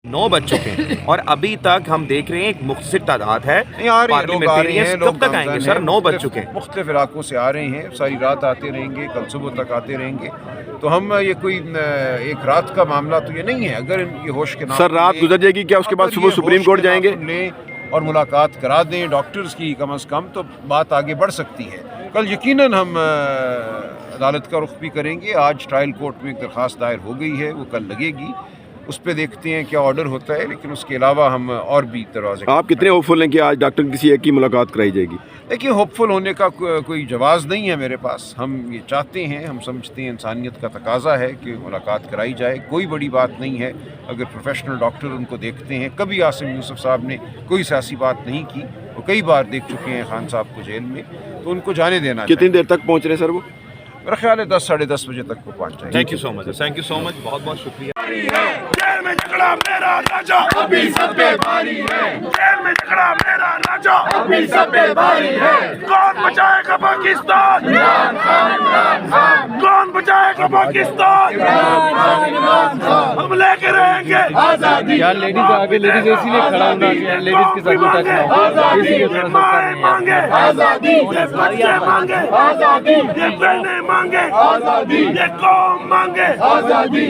9 बज चुके हैं और अभी तक हम देख रहे हैं एक मुख्तलिफ तादाद है। लोग आ रहे हैं, कब तक आएंगे सर? 9 बज चुके हैं। मुख्तलिफ इलाकों से आ रहे हैं, सारी रात आते रहेंगे, कल सुबह तक आते रहेंगे। तो हम ये कोई एक रात का मामला तो ये नहीं है। अगर ये होश के नाम सर रात गुजर जाएगी क्या? उसके बाद सुबह सुप्रीम कोर्ट जाएंगे लें और मुलाकात करा दें डॉक्टर्स की कम अज़ कम, तो बात आगे बढ़ सकती है। कल यकीनन हम अदालत का रुख भी करेंगे। आज ट्रायल कोर्ट में एक दरख्वास्त दायर हो गई है, वो कल लगेगी, उस पर देखते हैं क्या ऑर्डर होता है। लेकिन उसके अलावा हम और भी दरवाजे। आप कितने होपफुल हैं कि आज डॉक्टर किसी एक की मुलाकात कराई जाएगी? देखिए, होपफुल होने का कोई जवाज़ नहीं है मेरे पास। हम ये चाहते हैं, हम समझते हैं इंसानियत का तकाजा है कि मुलाकात कराई जाए। कोई बड़ी बात नहीं है अगर प्रोफेशनल डॉक्टर उनको देखते हैं। कभी आसिम यूसुफ साहब ने कोई सियासी बात नहीं की, वो कई बार देख चुके हैं खान साहब को जेल में, तो उनको जाने देना चाहिए। कितनी देर तक पहुँच रहे हैं सर वो? मेरा ख्याल है 10 साढ़े 10 बजे तक वो पहुँच जाएंगे। Thank you so much, thank you so much, बहुत बहुत शुक्रिया। जेल में झगड़ा मेरा राजा अभी सब पे भारी है। जेल में झगड़ा मेरा राजा अभी सब पे भारी है। कौन बचाएगा पाकिस्तान? इमरान खान, इमरान खान। कौन बचाएगा पाकिस्तान? इमरान खान, इमरान खान। हम लेके रहेंगे आजादी। यार लेडीज आगे, लेडीज इसीलिए खड़ा होना है, लेडीज के साथ टच ना हो, इसीलिए थोड़ा सा मांगे आजादी, ये बच्चे मांगे आजादी, ये बहनें मांगे आजादी, ये कौम मांगे आजादी।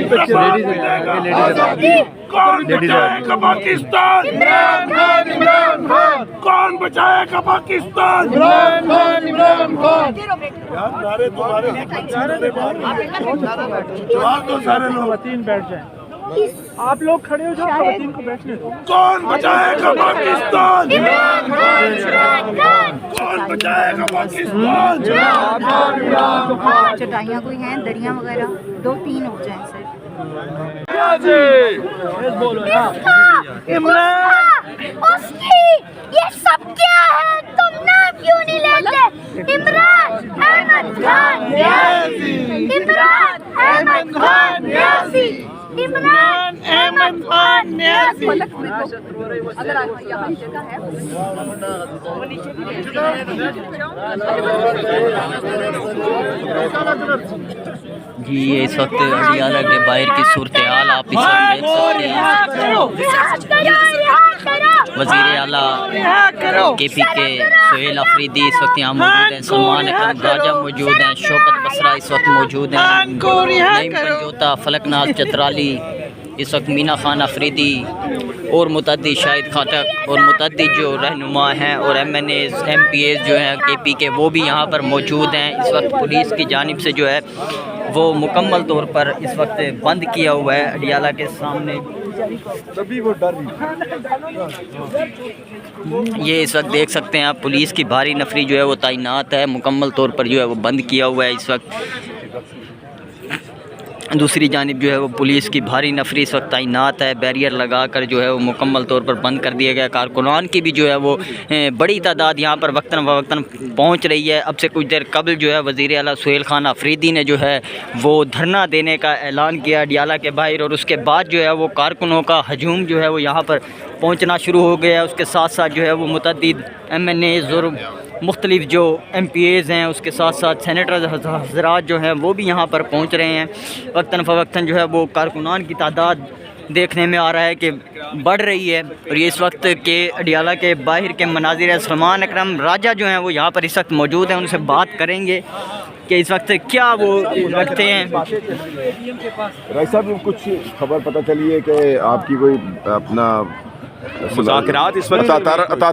कौन बचाएगा पाकिस्तान? इमरान खान, इमरान खान। कौन बचाएगा पाकिस्तान? इमरान खान, इमरान खान। यार नारे तुम्हारे जवाब दो सारे लोग। खवातीन बैठ जाएं। आप लोग खड़े हो जाओ, खवातीन को बैठने दो। कौन बचाएगा पाकिस्तान? इमरान खान, इमरान खान। कौन बचाएगा पाकिस्तान? इमरान खान, इमरान खान। चटाइयाँ कोई हैं, दरिया वगैरह 2-3 हो जाएं सर। उसकी ये सब क्या है? तुम नाम क्यों नहीं लेते? इमरान अहमद खान न्यासी, इमरान अहमद खान न्यासी, इमरान अहमद खान न्यासी। अगर यहाँ जगह है जी, ये इस वक्त अडियाला के बाहर की सूरत हाल आप इस वक्त देख सकते हैं। वज़ीर आला KP के सुहेल अफरीदी इस वक्त यहाँ मौजूद हैं, सलमान अकरम राजा मौजूद हैं, शौकत बसरा इस वक्त मौजूद हैं, नईम पंजोता, फलकनाज चतराली, इस वक्त मीना खान अफरीदी और मुतअद्दिद शाहिद खाटक और मुतअद्दिद जो रहनुमा हैं और MNAs MPAs जो हैं KP के, वो भी यहाँ पर मौजूद हैं। इस वक्त पुलिस की जानिब से जो है वो मुकम्मल तौर पर इस वक्त बंद किया हुआ है अडियाला के सामने। तभी वो डर ये इस वक्त देख सकते हैं आप, पुलिस की भारी नफरी जो है वो तैनात है, मुकम्मल तौर पर जो है वो बंद किया हुआ है इस वक्त। दूसरी जानिब जो है वो पुलिस की भारी नफरी इस वक्त तैनात है, बैरियर लगा कर जो है वो मुकम्मल तौर पर बंद कर दिया गया। कारकुनान की भी जो है वो बड़ी तादाद यहाँ पर वक्तन फ़वक्तन पहुँच रही है। अब से कुछ देर कबल जो है वज़ीर आला सुहेल खान अफरीदी ने जो है वो धरना देने का ऐलान किया अडियाला के बाहर, और उसके बाद जो है वो कारकुनों का हजूम जो है वो यहाँ पर पहुँचना शुरू हो गया। उसके साथ साथ जो है वो मुतअद्दिद MNAs और मुख्तलिफ जो MPAs हैं, उसके साथ साथ सेनेटर हज़रात जो हैं वो भी यहाँ पर पहुँच रहे हैं। वक्तन फ़वक्तन जो है वो कारकुनान की तादाद देखने में आ रहा है कि बढ़ रही है। और ये इस वक्त के अडियाला के बाहर के मनाजिर है। सलमान अकरम राजा जो हैं वो यहाँ पर इस वक्त मौजूद हैं, उनसे बात करेंगे कि इस वक्त क्या वो रखते हैं। राय साहब, कुछ खबर पता चली है कि आपकी कोई अपना मुज़ाकरात इस वक्त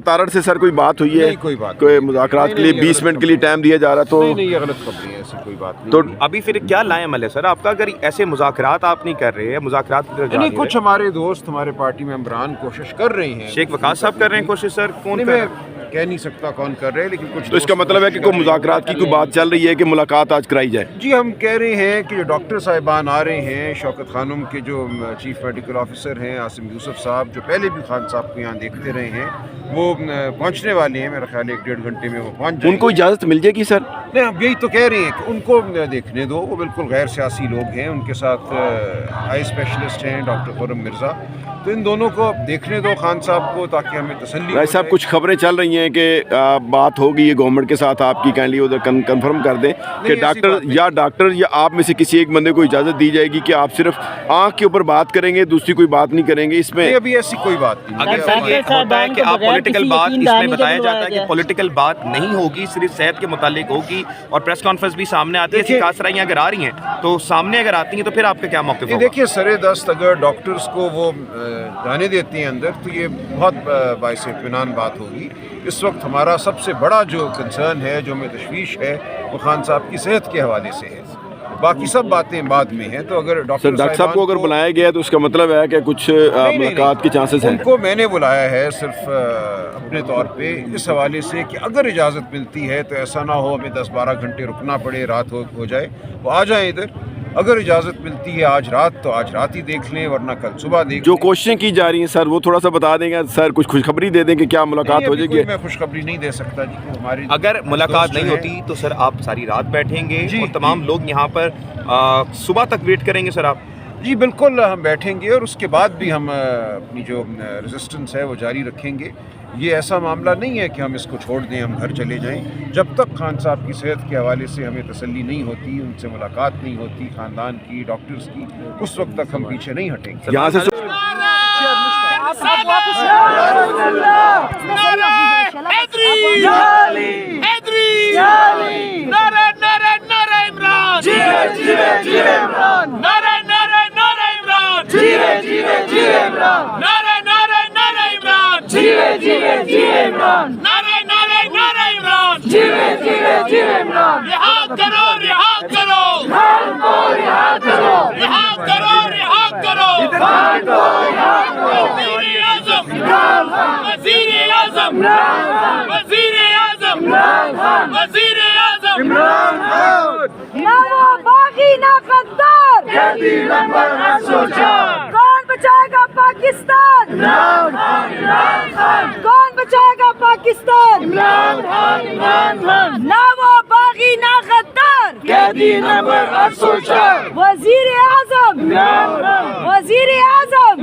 तारड़ से सर कोई बात हुई है? नहीं, कोई बात कोई मुज़ाकरात के लिए 20 मिनट के लिए टाइम दिया जा रहा, तो नहीं, ये गलत खबरें हैं, ऐसी कोई बात नहीं। तो अभी फिर क्या लाएमल है सर आपका? अगर ऐसे मुज़ाकरात आप नहीं कर रहे हैं, मुज़ाकरात की तरफ जा नहीं, रहे कुछ हमारे दोस्त, हमारे पार्टी मेंबरान कोशिश कर रहे हैं। शेख वकास साहब कर रहे हैं कोशिश सर? कौन कर रहे हैं? कह नहीं सकता कौन कर रहे हैं, लेकिन कुछ तो इसका मतलब है कि कोई मुज़ाकरात की कोई बात चल रही है कि मुलाकात आज कराई जाए? जी, हम कह रहे हैं कि जो डॉक्टर साहिबान आ रहे हैं, शौकत खानम के जो चीफ मेडिकल ऑफिसर हैं आसिम यूसुफ साहब, जो पहले भी खान साहब को यहाँ देखते रहे हैं, वो पहुँचने वाले हैं। मेरा ख्याल है 1-1.5 घंटे में वो पहुँच जाएंगे। उनको इजाज़त मिल जाएगी सर? नहीं, हम यही तो कह रहे हैं कि उनको देखने दो, वो बिल्कुल गैर सियासी लोग हैं। उनके साथ आई स्पेशलिस्ट हैं डॉक्टर खुर्रम मिर्ज़ा, तो इन दोनों को देखने दो खान साहब को, ताकि हमें तसल्ली हो राय साहब जाए। कुछ खबरें चल रही हैं कि बात होगी ये गवर्नमेंट के साथ आपकी, काइंडली उधर कंफर्म कर दें कि ऐसी बात डॉक्टर या आप में से किसी एक बंदे को इजाज़त दी जाएगी कि आप सिर्फ आँख के ऊपर बात करेंगे, दूसरी कोई बात नहीं करेंगे इसमें। नहीं, अभी ऐसी कोई बात नहीं। अगर ये होता है कि आप पॉलिटिकल बात, इसमें बताया जाता है कि पॉलिटिकल बात नहीं होगी, सिर्फ सेहत के मुतालिक होगी, और प्रेस कॉन्फ्रेंस भी सामने आती है, ऐसी कासराइयाँ अगर आ रही हैं तो सामने अगर आती हैं तो फिर आपका क्या मौक़िफ़ होगा? देखिए, सरे दस्त अगर डॉक्टर्स को वो जाने देते हैं अंदर, तो ये बहुत बाइस इत्मीनान बात होगी। इस वक्त हमारा सबसे बड़ा जो कंसर्न है, जो हमें तशवीश है, वो खान साहब की सेहत के हवाले से है। बाकी सब बातें बाद में हैं। तो अगर डॉक्टर साहब को अगर बुलाया गया तो उसका मतलब है कि कुछ मुलाकात के चांसेस हैं? उनको मैंने बुलाया है सिर्फ अपने तौर पे इस हवाले से कि अगर इजाज़त मिलती है तो ऐसा ना हो हमें 10-12 घंटे रुकना पड़े, रात हो जाए, वो आ जाएं इधर। अगर इजाज़त मिलती है आज रात तो आज रात ही देख लें, वरना कल सुबह देख जो लें। कोशिशें की जा रही हैं सर, वो थोड़ा सा बता देंगे सर, कुछ खुशखबरी दे दें कि क्या मुलाकात हो जाएगी? मैं खुशखबरी नहीं दे सकता जी, हमारी अगर मुलाकात नहीं होती तो सर आप सारी रात बैठेंगे और तमाम लोग यहाँ पर सुबह तक वेट करेंगे सर आप? जी बिल्कुल, हम बैठेंगे और उसके बाद भी हम अपनी जो रेजिस्टेंस है वो जारी रखेंगे। ये ऐसा मामला नहीं है कि हम इसको छोड़ दें, हम घर चले जाएं। जब तक खान साहब की सेहत के हवाले से हमें तसल्ली नहीं होती, उनसे मुलाकात नहीं होती, ख़ानदान की, डॉक्टर्स की, उस वक्त तक हम पीछे नहीं हटेंगे। यहाँ से कौन बचाएगा पाकिस्तान? कौन बचाएगा पाकिस्तान? ना वो बागी ना गद्दार, कैदी नंबर 804, वजीर आजम, वजीर आजम।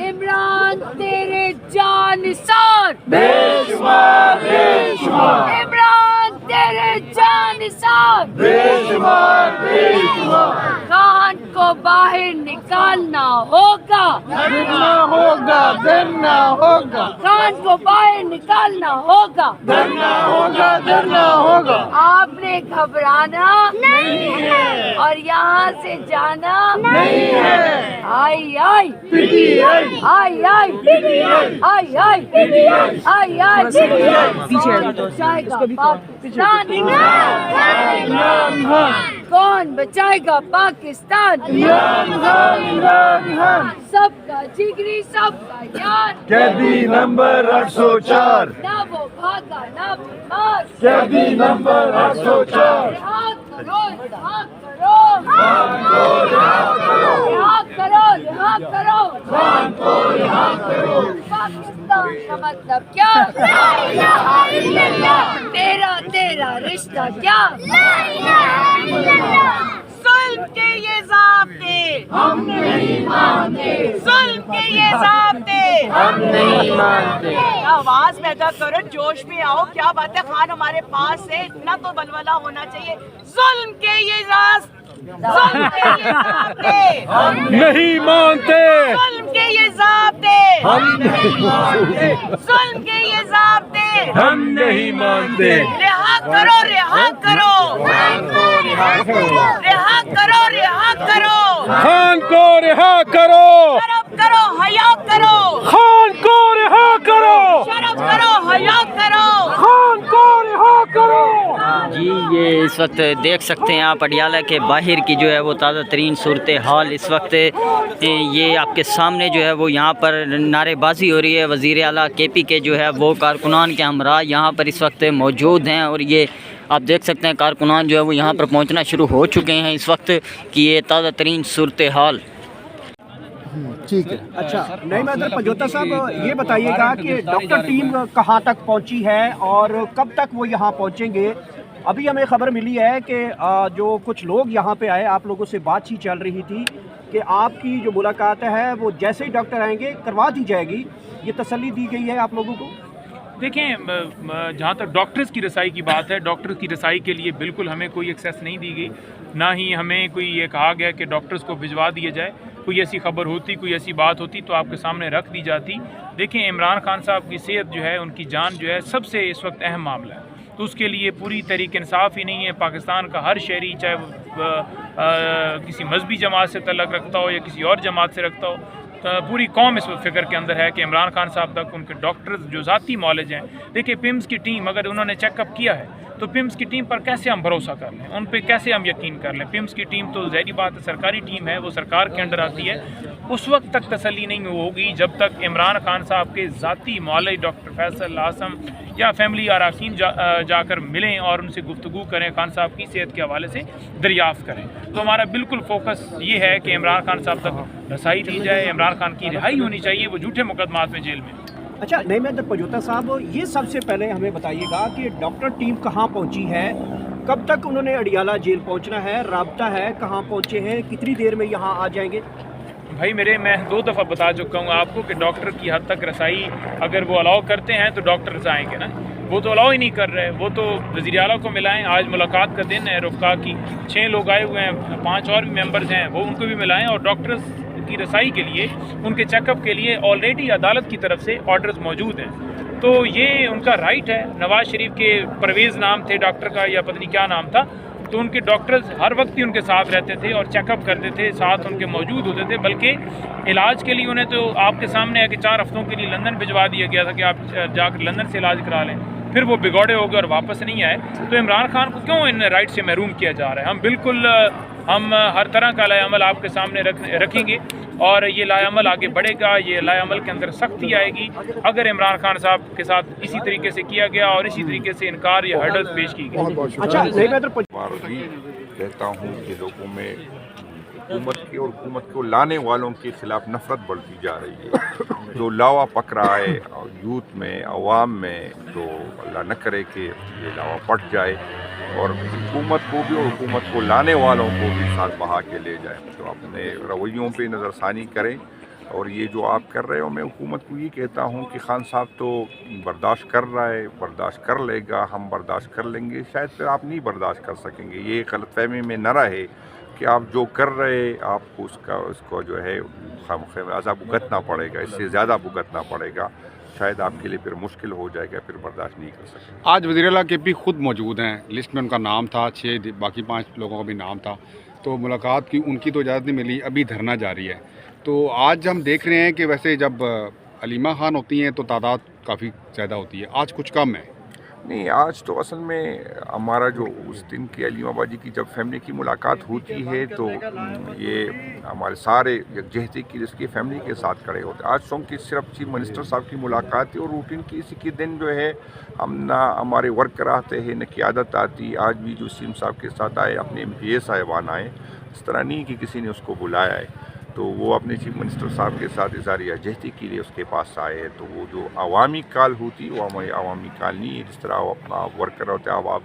इमरान तेरे जानिसार, बेशुमार बेशुमार। इमरान तेरे जानिसार, बेशुमार बेशुमार। खान को बाहर निकालना होगा, डरना होगा, डरना होगा। खान को बाहर निकालना होगा, डरना होगा, डरना होगा। आपने घबराना नहीं है और यहाँ से जाना नहीं है। आई आई PTI, आई आई PTI, आई आई PTI, आई आई PTI। पीछे बचाएगा पाकिस्तान? इमरान खान। कौन बचाएगा पाकिस्तान? इमरान खान। सबका जिगरी, सबका यार, कैदी नंबर 804। ना वो भागा ना बीमार, कैदी नंबर 804। रिहा करो, रिहा करो, रिहा करो, रिहा करो, पाकिस्तान का मतलब क्या? तेरा तेरा रिश्ता क्या? जुल्म के ये ज़ाब्ते हम नहीं मानते, जुल्म के ये ज़ाब्ते हम नहीं मानते। आवाज पैदा करो, जोश में आओ। क्या बात है, खान हमारे पास है, इतना तो बलबला होना चाहिए। जुल्म के ये ज़ाब्ते हम नहीं मानते, जुल्म के ये ज़ाब्ते हम नहीं मानते, जुल्म के ये ज़ाब्ते हम नहीं मानते। रिहा करो, रिहा करो, रिहा करो, रिहा करो। खान को रिहा करो, शर्म करो, हया करो। खान को रिहा करो, शर्म करो, हया करो। खान को रिहा करो। जी ये इस वक्त देख सकते हैं आप अडियाला के बाहर की जो है वो ताज़ा तरीन सूरत हाल इस वक्त ये आपके सामने जो है वो यहाँ पर नारेबाजी हो रही है। वज़ीर आला KP के जो है वो कारकुनान के हमरा यहाँ पर इस वक्त मौजूद हैं और ये आप देख सकते हैं कारकुनान जो है वो यहाँ पर पहुँचना शुरू हो चुके हैं इस वक्त कि ये ताज़ा तरीन सूरत हाल। ठीक है, अच्छा नहीं मैं पंजोता साहब ये बताइएगा कि डॉक्टर टीम कहाँ तक पहुँची है और कब तक वो यहाँ पहुँचेंगे अभी हमें खबर मिली है कि जो कुछ लोग यहाँ पे आए, आप लोगों से बातचीत चल रही थी कि आपकी जो मुलाकात है वो जैसे ही डॉक्टर आएंगे करवा दी जाएगी, ये तसल्ली दी गई है आप लोगों को? देखें, जहाँ तक डॉक्टर्स की रसाई की बात है, डॉक्टर्स की रसाई के लिए बिल्कुल हमें कोई एक्सेस नहीं दी गई, ना ही हमें कोई ये कहा गया कि डॉक्टर्स को भिजवा दिया जाए। कोई ऐसी खबर होती, कोई ऐसी बात होती तो आपके सामने रख दी जाती। देखें, इमरान खान साहब की सेहत जो है, उनकी जान जो है, सबसे इस वक्त अहम मामला है, तो उसके लिए पूरी तरीके इंसाफ ही नहीं है। पाकिस्तान का हर शहरी, चाहे वो किसी मजहबी जमात से तल्लुक़ रखता हो या किसी और जमात से रखता हो, पूरी कौम इस फिक्र के अंदर है कि इमरान खान साहब तक उनके डॉक्टर्स जो ज़ाती मौलज हैं। देखिए, पिम्स की टीम अगर उन्होंने चेकअप किया है तो पिम्स की टीम पर कैसे हम भरोसा कर लें, उन पे कैसे हम यकीन कर लें? पिम्स की टीम तो ज़ाहिर बात है सरकारी टीम है, वो सरकार के अंडर आती है। उस वक्त तक तसल्ली नहीं होगी जब तक इमरान खान साहब के ज़ाती मौलज डॉक्टर फैसल आसम या फैमिली अरकान जाकर मिलें और उनसे गुफ्तगू करें, खान साहब की सेहत के हवाले से दरियाफ़्त करें। तो हमारा बिल्कुल फोकस ये है कि इमरान खान साहब तक रसाई दी जाए, इमरान खान की रिहाई होनी चाहिए, वो झूठे मुकदमात में जेल में। अच्छा, नईमैदर पजोता साहब, ये सबसे पहले हमें बताइएगा कि डॉक्टर टीम कहाँ पहुँची है, कब तक उन्होंने अडियाला जेल पहुँचना है, राब्ता है, कहाँ पहुँचे हैं, कितनी देर में यहाँ आ जाएंगे? भाई मैं 2 दफ़ा बता चुका हूँ आपको कि डॉक्टर की हद तक रसाई अगर वो अलाउ करते हैं तो डॉक्टर्स आएंगे ना, वो तो अलाउ ही नहीं कर रहे। वो तो वज़ीर आला को मिलाएं, आज मुलाकात का दिन है रुफ़का की, 6 लोग आए हुए हैं, 5 और भी मेंबर्स हैं, वो उनको भी मिलाएं। और डॉक्टर्स की रसाई के लिए, उनके चेकअप के लिए ऑलरेडी अदालत की तरफ से ऑर्डर्स मौजूद हैं, तो ये उनका राइट है। नवाज़ शरीफ के परवेज़ नाम थे डॉक्टर का, या पता नहीं क्या नाम था, तो उनके डॉक्टर्स हर वक्त ही उनके साथ रहते थे और चेकअप करते थे, साथ उनके मौजूद होते थे। बल्कि इलाज के लिए उन्हें तो आपके सामने है कि 4 हफ्तों के लिए लंदन भिजवा दिया गया था कि आप जाकर लंदन से इलाज करा लें, फिर वो बिगौड़े हो गए और वापस नहीं आए। तो इमरान खान को क्यों इन राइट से महरूम किया जा रहा है? हम हर तरह का लाएअमल आपके सामने रखेंगे और ये लाएअमल आगे बढ़ेगा, ये लाएअमल के अंदर सख्ती आएगी अगर इमरान खान साहब के साथ इसी तरीके से किया गया और इसी तरीके से इनकार या हर्डल्स पेश की गई। अच्छा, कहता हूँ कि लोगों में हुकूमत की और हुकूमत को लाने वालों के खिलाफ नफरत बढ़ती जा रही है। जो लावा पक रहा है और यूथ में, अवाम में, तो अल्लाह न करे कि ये लावा पट जाए और हुकूमत को भी और हुकूमत को लाने वालों को भी साथ बहा के ले जाए। तो अपने रवैयों पे नज़रसानी करें। और ये जो आप कर रहे हो, मैं हुकूमत को ये कहता हूँ कि खान साहब तो बर्दाश्त कर रहा है, बर्दाश्त कर लेगा, हम बर्दाश्त कर लेंगे, शायद फिर आप नहीं बर्दाश्त कर सकेंगे। ये गलतफहमी में न रहे कि आप जो कर रहे आपको उसको जो है खामख़ा भुगतना पड़ेगा, इससे ज़्यादा भुगतना पड़ेगा, शायद आपके लिए फिर मुश्किल हो जाएगा, फिर बर्दाश्त नहीं कर सकेंगे। आज वज़ीर आला के भी खुद मौजूद हैं, लिस्ट में उनका नाम था, 6 बाकी 5 लोगों का भी नाम था, तो मुलाकात की उनकी तो इजाज़त नहीं मिली, अभी धरना जारी है। तो आज हम देख रहे हैं कि वैसे जब अलीमा खान होती हैं तो तादाद काफ़ी ज़्यादा होती है, आज कुछ कम है। नहीं, आज तो असल में हमारा जो उस दिन की अलीमा बाजी की जब फैमिली की मुलाकात होती है तो ये हमारे सारे यकजहती की जिसकी फैमिली के साथ खड़े होते हैं। आज चूँकि सिर्फ चीफ मिनिस्टर साहब की मुलाकात है और रूटीन की इसी के दिन जो है हम ना हमारे वर्कर आते हैं, न क़यादत आती। आज भी जो सीएम साहब के साथ आए, अपने MPA साहिबान आए, इस तरह नहीं कि किसी ने उसको बुलाया है। तो वो अपने चीफ मिनिस्टर साहब के साथ इज़हार यकजहती के लिए उसके पास आए हैं। तो वो जो अवामी कॉल होती है वो हमारी अवामी कॉल नहीं है। जिस तरह वो अपना वर्कर होते हैं, अब आप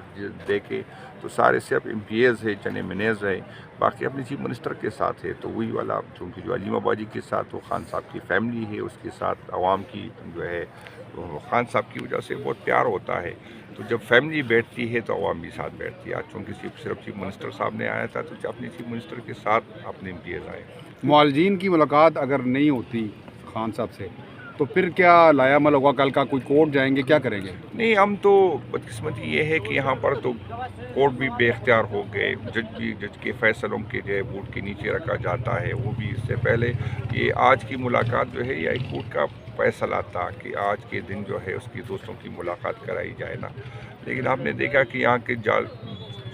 देखें तो सारे सिर्फ MPAs है, चने मिनेज है, बाकी अपने चीफ मिनिस्टर के साथ है। तो वही वाला चूँकि जो अलीमा बाजी के साथ वो खान साहब की फैमिली है, उसके साथ अवाम की जो है खान साहब की वजह से बहुत प्यार होता है। तो जब फैमिली बैठती है तो अवाम भी साथ बैठती है। आज चूँकि सिर्फ चीफ मिनिस्टर साहब ने आया था तो अपने चीफ मिनिस्टर के साथ अपने MPAs आए। मुआलजीन की मुलाकात अगर नहीं होती खान साहब से तो फिर क्या लायामल होगा? कल का कोई कोर्ट जाएंगे, क्या करेंगे? नहीं, हम तो बदकिस्मती ये है कि यहाँ पर तो कोर्ट भी बेख्तियार हो गए, जज के फैसलों के जो है वोट के नीचे रखा जाता है। वो भी इससे पहले ये आज की मुलाकात जो है या कोर्ट का फैसला था कि आज के दिन जो है उसकी दोस्तों की मुलाकात कराई जाए ना। लेकिन आपने देखा कि यहाँ के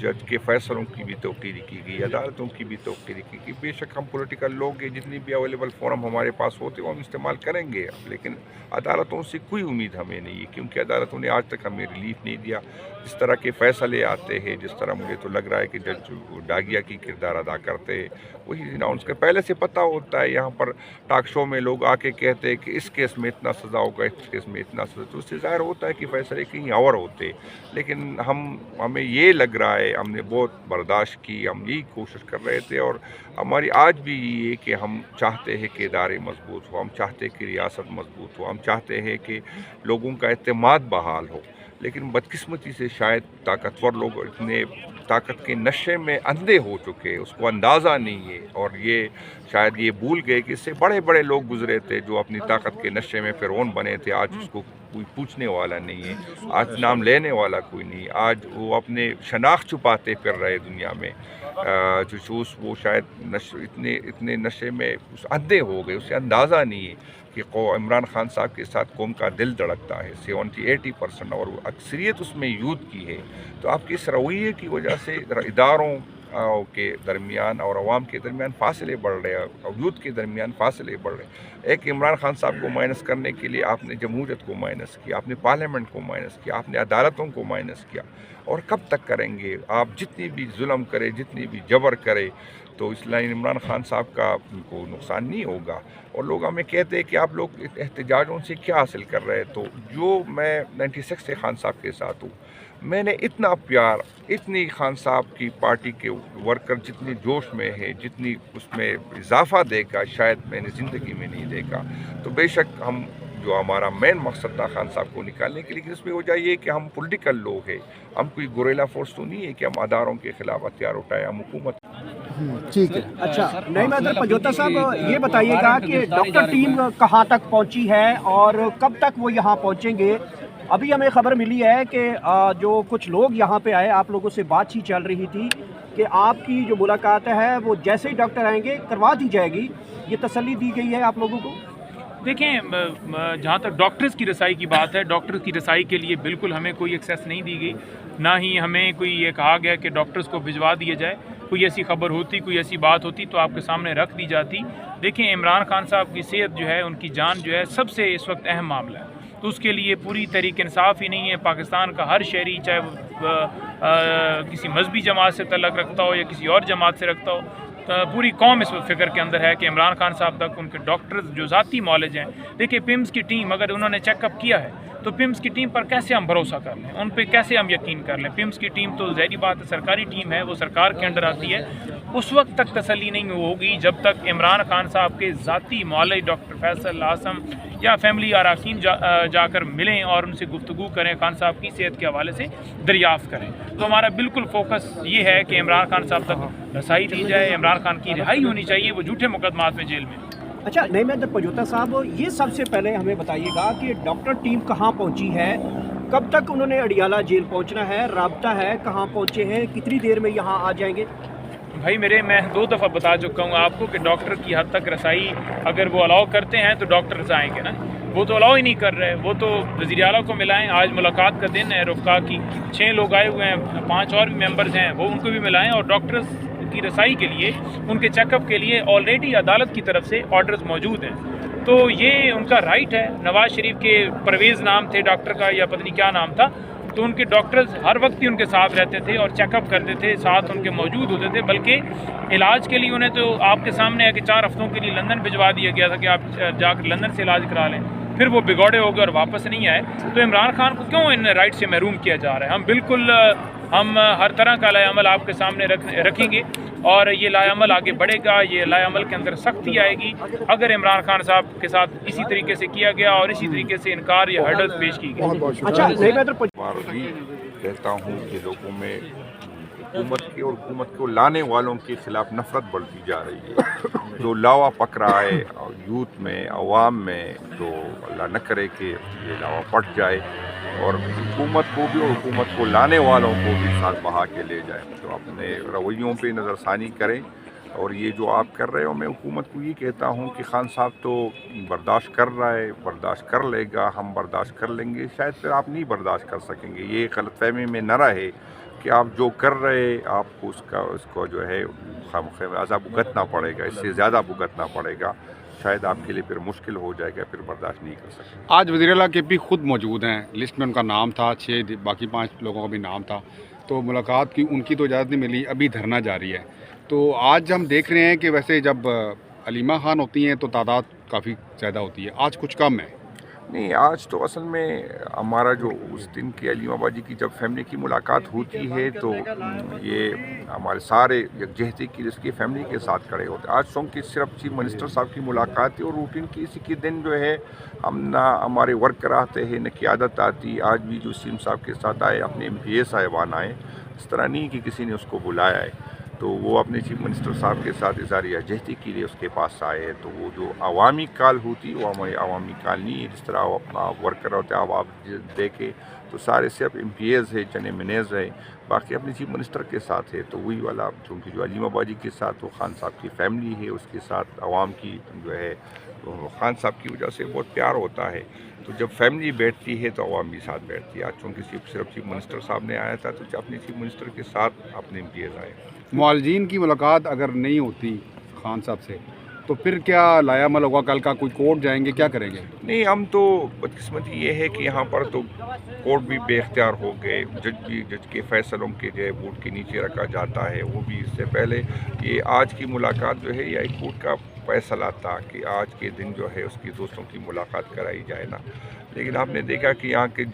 जज के फ़ैसलों की भी तौक़ीर की गई, अदालतों की भी तौक़ीर की गई। बेशक हम पॉलिटिकल लोग हैं, जितनी भी अवेलेबल फोरम हमारे पास होते हैं हम इस्तेमाल करेंगे, लेकिन अदालतों से कोई उम्मीद हमें नहीं है, क्योंकि अदालतों ने आज तक हमें रिलीफ नहीं दिया। जिस तरह के फ़ैसले आते हैं, जिस तरह मुझे तो लग रहा है कि जज डागिया की किरदार अदा करते हैं, वही अनाउंस कर पहले से पता होता है। यहाँ पर टॉक शो में लोग आके कहते हैं कि इस केस में इतना सज़ा होगा, इस केस में इतना सज़ा, तो उससे ज़ाहिर होता है कि फ़ैसले कहीं और होते। लेकिन हमें ये लग रहा है, हमने बहुत बर्दाश्त की, हम यही कोशिश कर रहे थे, और हमारी आज भी ये कि हम चाहते हैं कि इदारे मजबूत हो, हम चाहते हैं कि रियासत मजबूत हो, हम चाहते हैं कि लोगों का एतमाद बहाल हो। लेकिन बदकिस्मती से शायद ताकतवर लोग इतने ताकत के नशे में अंधे हो चुके, उसको अंदाज़ा नहीं है, और ये शायद ये भूल गए कि इससे बड़े बड़े लोग गुजरे थे जो अपनी ताकत के नशे में फिरौन बने थे। आज उसको कोई पूछने वाला नहीं है, आज नाम लेने वाला कोई नहीं, आज वो अपने शनाख्त छुपाते फिर रहे दुनिया में। वो शायद इतने नशे में अंधे हो गए, उससे अंदाज़ा नहीं है कि इमरान खान साहब के साथ कौम का दिल धड़कता है 70-80%, और अक्सरियत उसमें यूथ की है। तो आपकी इस रवैये की वजह से इदारों के दरमियान और अवाम के दरमियान फासले बढ़ रहे हैं, और यूथ के दरमियान फासले बढ़ रहे हैं। एक इमरान खान साहब को माइनस करने के लिए आपने जमहूरियत को माइनस किया, आपने पार्लियामेंट को माइनस किया, आपने अदालतों को माइनस किया, और कब तक करेंगे आप? जितनी भी जुल्म करे, जितनी भी जबर करे, तो इस लाइन इमरान खान साहब का को नुकसान नहीं होगा। और लोग हमें कहते हैं कि आप लोग एहतजाजों से क्या हासिल कर रहे हैं। तो जो मैं 96 से खान साहब के साथ हूँ, मैंने इतना प्यार, इतनी खान साहब की पार्टी के वर्कर जितनी जोश में है, जितनी उसमें इजाफा देगा, शायद मैंने ज़िंदगी में नहीं देखा। तो बेशक हम जो हमारा मेन मकसद था खान साहब को निकालने के लिए, लेकिन इसमें वजह ये कि हम पॉलिटिकल लोग हैं, हम कोई गोरेला फोर्स तो नहीं है कि हम अदारों के खिलाफ हथियार उठाएं, हम हुकूमत। ठीक है। अच्छा, नईम हैदर पंजोता साहब, ये बताइएगा कि डॉक्टर टीम कहाँ तक पहुँची है और कब तक वो यहाँ पहुँचेंगे? अभी हमें खबर मिली है कि जो कुछ लोग यहाँ पे आए, आप लोगों से बातचीत चल रही थी कि आपकी जो मुलाकात है वो जैसे ही डॉक्टर आएंगे करवा दी जाएगी, ये तसल्ली दी गई है आप लोगों को? देखें, जहाँ तक डॉक्टर्स की रसाई की बात है, डॉक्टर्स की रसाई के लिए बिल्कुल हमें कोई एक्सेस नहीं दी गई, ना ही हमें कोई ये कहा गया कि डॉक्टर्स को भिजवा दिया जाए। कोई ऐसी खबर होती, कोई ऐसी बात होती तो आपके सामने रख दी जाती। देखें, इमरान खान साहब की सेहत जो है, उनकी जान जो है, सबसे इस वक्त अहम मामला है। तो उसके लिए पूरी तरीके इंसाफ ही नहीं है। पाकिस्तान का हर शहरी, चाहे वो किसी मजहबी जमात से तल्लक़ रखता हो या किसी और जमात से रखता हो, पूरी कौम इस फिक्र के अंदर है कि इमरान खान साहब तक उनके डॉक्टर्स जो ज़ाती मौलज हैं। देखिए, पिम्स की टीम अगर उन्होंने चेकअप किया है तो पिम्स की टीम पर कैसे हम भरोसा कर लें, उन पे कैसे हम यकीन कर लें? पिम्स की टीम तो ज़ाहिर बात है सरकारी टीम है, वो सरकार के अंडर आती है। उस वक्त तक तसल्ली नहीं होगी जब तक इमरान खान साहब के ज़ाती मौलज डॉक्टर फैसल आसम या फैमिली अरकान जाकर मिलें और उनसे गुफ्तगू करें, खान साहब की सेहत के हवाले से दरियाफ़त करें। तो हमारा बिल्कुल फोकस ये है कि इमरान खान साहब तक रसाई दी जाए, इमरान खान की रिहाई होनी चाहिए, वो झूठे मुकदमात में जेल में। अच्छा, नईम हैदर पंजोता साहब, ये सबसे पहले हमें बताइएगा कि डॉक्टर टीम कहाँ पहुँची है, कब तक उन्होंने अडियाला जेल पहुँचना है, राब्ता है, कहाँ पहुँचे हैं, कितनी देर में यहाँ आ जाएंगे? भाई मैं 2 दफ़ा बता चुका हूँ आपको कि डॉक्टर की हद तक रसाई अगर वो अलाउ करते हैं तो डॉक्टर्स आएंगे ना, वो तो अलाउ ही नहीं कर रहे। वो तो वज़ीर आला को मिलाएं, आज मुलाकात का दिन है रुफ़का की, 6 लोग आए हुए हैं, 5 और भी मेंबर्स हैं, वो उनको भी मिलाएं। और डॉक्टर्स की रसाई के लिए, उनके चेकअप के लिए ऑलरेडी अदालत की तरफ से ऑर्डर्स मौजूद हैं। तो ये उनका राइट है। नवाज़ शरीफ के परवेज़ नाम थे डॉक्टर का, या पता नहीं क्या नाम था, तो उनके डॉक्टर्स हर वक्त ही उनके साथ रहते थे और चेकअप करते थे, साथ उनके मौजूद होते थे। बल्कि इलाज के लिए उन्हें तो आपके सामने है कि 4 हफ्तों के लिए लंदन भिजवा दिया गया था कि आप जाकर लंदन से इलाज करा लें। फिर वो बिगौड़े हो गए और वापस नहीं आए। तो इमरान खान को क्यों इन राइट से महरूम किया जा रहा है? हम हर तरह का लाएअमल आपके सामने रखेंगे और ये लाएअमल आगे बढ़ेगा। ये लाएअमल के अंदर सख्ती आएगी अगर इमरान खान साहब के साथ इसी तरीके से किया गया और इसी तरीके से इनकार या हर्डल्स पेश की गई। अच्छा, कहता हूँ कि लोगों में हुकूमत को लाने वालों के खिलाफ नफरत बढ़ती जा रही है। जो लावा पक रहा है यूथ में, अवाम में, तो अल्लाह न करे कि ये लावा पट जाए और हुकूमत को भी और हुकूमत को लाने वालों को भी साथ बहा के ले जाए। तो अपने रवैयों पे नज़रसानी करें। और ये जो आप कर रहे हो, मैं हुकूमत को ये कहता हूँ कि खान साहब तो बर्दाश्त कर रहा है, बर्दाश्त कर लेगा, हम बर्दाश्त कर लेंगे, शायद फिर आप नहीं बर्दाश्त कर सकेंगे। ये गलतफहमी में न रहे کہ آپ جو کر رہے آپ کو اس کو جو ہے خمیازہ بھگتنا پڑے گا، اس سے زیادہ بھگتنا پڑے گا، شاید آپ کے لیے پھر مشکل ہو جائے گا، پھر برداشت نہیں کر سکتے۔ آج وزیر اعلیٰ کے پی خود موجود ہیں، لسٹ میں ان کا نام تھا، 6 باقی 5 لوگوں کا بھی نام تھا، تو ملاقات کی ان کی تو اجازت نہیں ملی، ابھی دھرنا جاری ہے۔ تو آج ہم دیکھ رہے ہیں کہ ویسے جب علیمہ خان ہوتی ہیں تو تعداد کافی زیادہ ہوتی ہے، آج کچھ کم ہے۔ نہیں، آج تو اصل میں ہمارا جو اس دن کی علیمہ باجی کی جب فیملی کی ملاقات ہوتی ہے تو یہ ہمارے سارے یکجہتی کی اس کی فیملی کے ساتھ کھڑے ہوتے ہیں۔ آج چونکہ صرف چیف منسٹر صاحب کی ملاقات تھی اور روٹین کی اسی کے دن جو ہے ہم نہ ہمارے ورکر آتے ہیں نہ قیادت آتی۔ آج بھی جو سیم صاحب کے ساتھ آئے، اپنے MP صاحبان آئے، اس طرح نہیں کہ کسی نے اس کو بلایا ہے، تو وہ اپنے چیف منسٹر صاحب کے ساتھ اظہار یکجہتی کے لیے اس کے پاس آئے ہیں۔ تو وہ جو عوامی کال ہوتی وہ ہماری عوامی کال نہیں ہے، جس طرح وہ اپنا ورکر ہوتے ہیں۔ اب آپ دیکھیں تو سارے صرف MPs ہے، چند MNAs ہے، باقی اپنے چیف منسٹر کے ساتھ ہے۔ تو وہی والا چونکہ جو علیمہ باجی کے ساتھ وہ خان صاحب کی فیملی ہے، اس کے ساتھ عوام کی جو ہے خان صاحب کی وجہ سے بہت پیار ہوتا ہے۔ تو جب فیملی بیٹھتی ہے تو عوام بھی ساتھ بیٹھتی ہے۔ آج چونکہ صرف چیف منسٹر صاحب نے آیا تھا تو اپنے چیف منسٹر کے ساتھ اپنے MPs آئے۔ معالجین کی ملاقات اگر نہیں ہوتی خان صاحب سے تو پھر کیا لایا عمل ہوگا؟ کل کا کوئی کورٹ جائیں گے، کیا کریں گے؟ نہیں، ہم تو بدقسمتی یہ ہے کہ یہاں پر تو کورٹ بھی بے اختیار ہو گئے، جج کے فیصلوں کے جو ہے بورڈ کے نیچے رکھا جاتا ہے۔ وہ بھی اس سے پہلے یہ آج کی ملاقات جو ہے یہ ایک کورٹ کا فیصلہ تھا کہ آج کے دن جو ہے اس کی دوستوں کی ملاقات کرائی جائے نا، لیکن ہم نے دیکھا کہ یہاں کے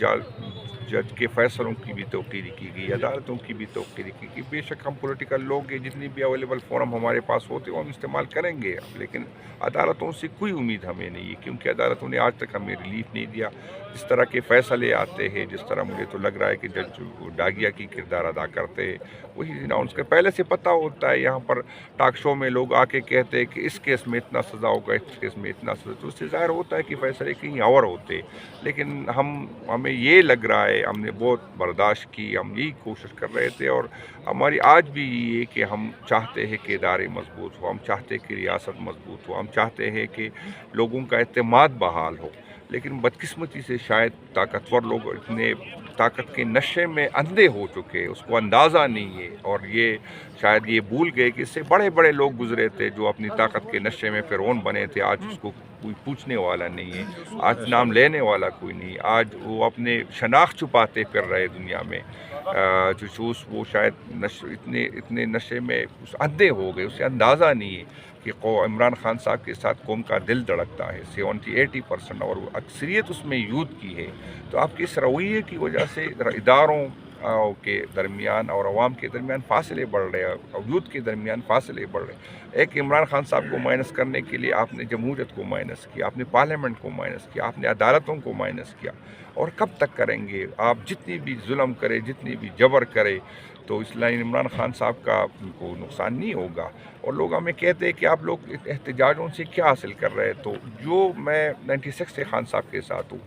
جج کے فیصلوں کی بھی توقیری کی گئی، عدالتوں کی بھی توقیری کی گئی۔ بے شک ہم پولیٹیکل لوگ ہیں، جتنی بھی اویلیبل فورم ہمارے پاس ہوتے وہ ہم استعمال کریں گے، لیکن عدالتوں سے کوئی امید ہمیں نہیں ہے، کیونکہ عدالتوں نے آج تک ہمیں ریلیف نہیں دیا۔ جس طرح کے فیصلے آتے ہیں، جس طرح مجھے تو لگ رہا ہے کہ جج ڈاگیا کی کردار ادا کرتے ہیں، وہی اناؤنس کے پہلے سے پتہ ہوتا ہے۔ یہاں پر ٹاک شو میں لوگ آ کے کہتے ہیں کہ اس کیس میں اتنا سزا ہوگا، اس کیس میں اتنا سزا، تو اس سے ظاہر ہوتا ہے کہ فیصلے کہیں اور ہوتے، لیکن ہمیں یہ لگ رہا ہے ہم نے بہت برداشت کی، ہم یہی کوشش کر رہے تھے، اور ہماری آج بھی یہ کہ ہم چاہتے ہیں کہ ادارے مضبوط ہو، ہم چاہتے ہیں کہ ریاست مضبوط ہو، ہم چاہتے ہیں کہ لوگوں کا اعتماد بحال ہو، لیکن بدقسمتی سے شاید طاقتور لوگ اتنے طاقت کے نشے میں اندھے ہو چکے، اس کو اندازہ نہیں ہے، اور یہ شاید یہ بھول گئے کہ اس سے بڑے بڑے لوگ گزرے تھے جو اپنی طاقت کے نشے میں فرعون بنے تھے۔ آج اس کو کوئی پوچھنے والا نہیں ہے، آج نام لینے والا کوئی نہیں، آج وہ اپنے شناخت چھپاتے پھر رہے دنیا میں۔ وہ شاید اتنے نشے میں اندھے ہو گئے، اسے اندازہ نہیں ہے کہ عمران خان صاحب کے ساتھ قوم کا دل دھڑکتا ہے، 70-80%، اور اکثریت اس میں یوتھ کی ہے۔ تو آپ کے اس رویے کی وجہ سے اداروں کے درمیان اور عوام کے درمیان فاصلے بڑھ رہے ہیں، اور یوتھ کے درمیان فاصلے بڑھ رہے ہیں۔ ایک عمران خان صاحب کو مائنس کرنے کے لیے آپ نے جمہوریت کو مائنس کیا، آپ نے پارلیمنٹ کو مائنس کیا، آپ نے عدالتوں کو مائنس کیا، اور کب تک کریں گے؟ آپ جتنی بھی ظلم کرے، جتنی بھی جبر کرے، تو اس لائن عمران خان صاحب کا کو نقصان نہیں ہوگا۔ اور لوگ ہمیں کہتے ہیں کہ آپ لوگ احتجاجوں سے کیا حاصل کر رہے؟ تو جو میں 96 سے خان صاحب کے ساتھ ہوں،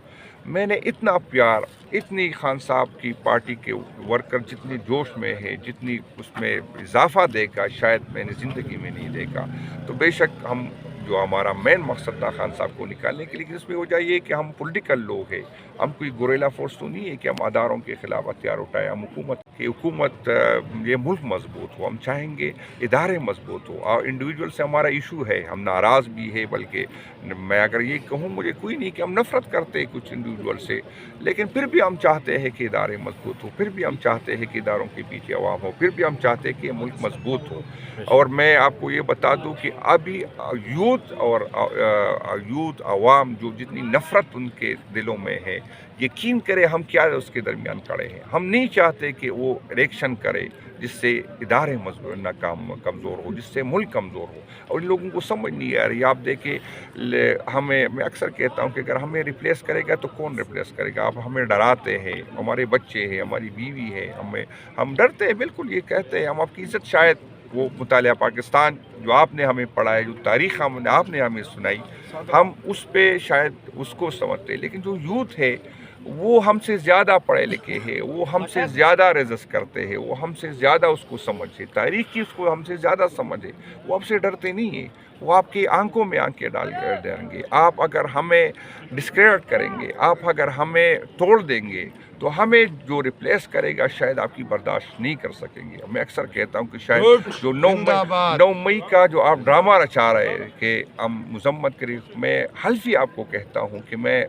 میں نے اتنا پیار، اتنی خان صاحب کی پارٹی کے ورکر جتنی جوش میں ہے، جتنی اس میں اضافہ دیکھا شاید میں نے زندگی میں نہیں دیکھا۔ تو بے شک ہم جو ہمارا مین مقصد تھا خان صاحب کو نکالنے کے لیے، اس میں وجہ یہ کہ ہم پولیٹیکل لوگ ہیں، ہم کوئی گوریلا فورس تو نہیں ہے کہ ہم اداروں کے خلاف ہتھیار اٹھائیں۔ ہم حکومت یہ ملک مضبوط ہو، ہم چاہیں گے ادارے مضبوط ہو، اور انڈیویجول سے ہمارا ایشو ہے، ہم ناراض بھی ہے، بلکہ میں اگر یہ کہوں مجھے کوئی نہیں کہ ہم نفرت کرتے کچھ انڈیویجول سے، لیکن پھر بھی ہم چاہتے ہیں کہ ادارے مضبوط ہو، پھر بھی ہم چاہتے ہیں کہ اداروں کے پیچھے عوام ہو، پھر بھی ہم چاہتے ہیں کہ یہ ملک مضبوط ہو۔ اور میں آپ کو یہ بتا دوں کہ ابھی یوتھ عوام جو جتنی نفرت ان کے دلوں میں ہے، یقین کرے ہم کیا اس کے درمیان کھڑے ہیں۔ ہم نہیں چاہتے کہ وہ الیکشن کرے جس سے ادارے کمزور ہو، جس سے ملک کمزور ہو، اور ان لوگوں کو سمجھ نہیں آ رہی۔ آپ دیکھیں میں اکثر کہتا ہوں کہ اگر ہمیں ریپلیس کرے گا تو کون ریپلیس کرے گا؟ آپ ہمیں ڈراتے ہیں، ہمارے بچے ہیں، ہماری بیوی ہے، ہم ڈرتے ہیں، بالکل یہ کہتے ہیں ہم آپ کی عزت، شاید وہ مطالعہ پاکستان جو آپ نے ہمیں پڑھایا، جو تاریخ آپ نے ہمیں سنائی، ہم اس پہ شاید اس کو سمجھتے ہیں، لیکن جو یوتھ ہے وہ ہم سے زیادہ پڑھے لکھے ہیں، وہ ہم سے زیادہ ریزس کرتے ہیں، وہ ہم سے زیادہ اس کو سمجھے، تاریخ کی اس کو ہم سے زیادہ سمجھے، وہ ہم سے ڈرتے نہیں ہیں۔ वो आपकी आंखों में आंखें डाल देंगे। आप अगर हमें डिस्क्रेडिट करेंगे, आप अगर हमें तोड़ देंगे, तो हमें जो रिप्लेस करेगा शायद आपकी बर्दाश्त नहीं कर सकेंगे। मैं अक्सर कहता हूँ कि शायद जो 9 मई का जो आप ड्रामा रचा रहे कि हम मजम्मत करें, मैं हल्फी आपको कहता हूँ कि मैं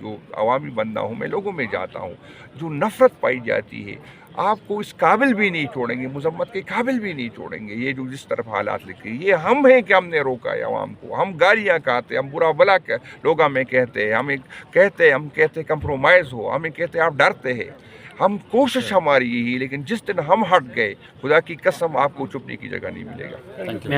जो अवामी बंदा हूँ, मैं लोगों में जाता हूँ, जो नफ़रत पाई जाती है आपको इस काबिल भी नहीं छोड़ेंगे, मजम्मत के काबिल भी नहीं छोड़ेंगे। ये जो जिस तरफ हालात लिखे, ये हम हैं कि हमने रोका है अवाम को। हम गालियाँ खाते, हम बुरा भला लोग हमें कहते हैं, हम कहते कंप्रोमाइज़ हो, हमें कहते आप डरते हैं। हम कोशिश हमारी यही, लेकिन जिस दिन हम हट गए, खुदा की कसम आपको चुपने की जगह नहीं मिलेगा। Thank you.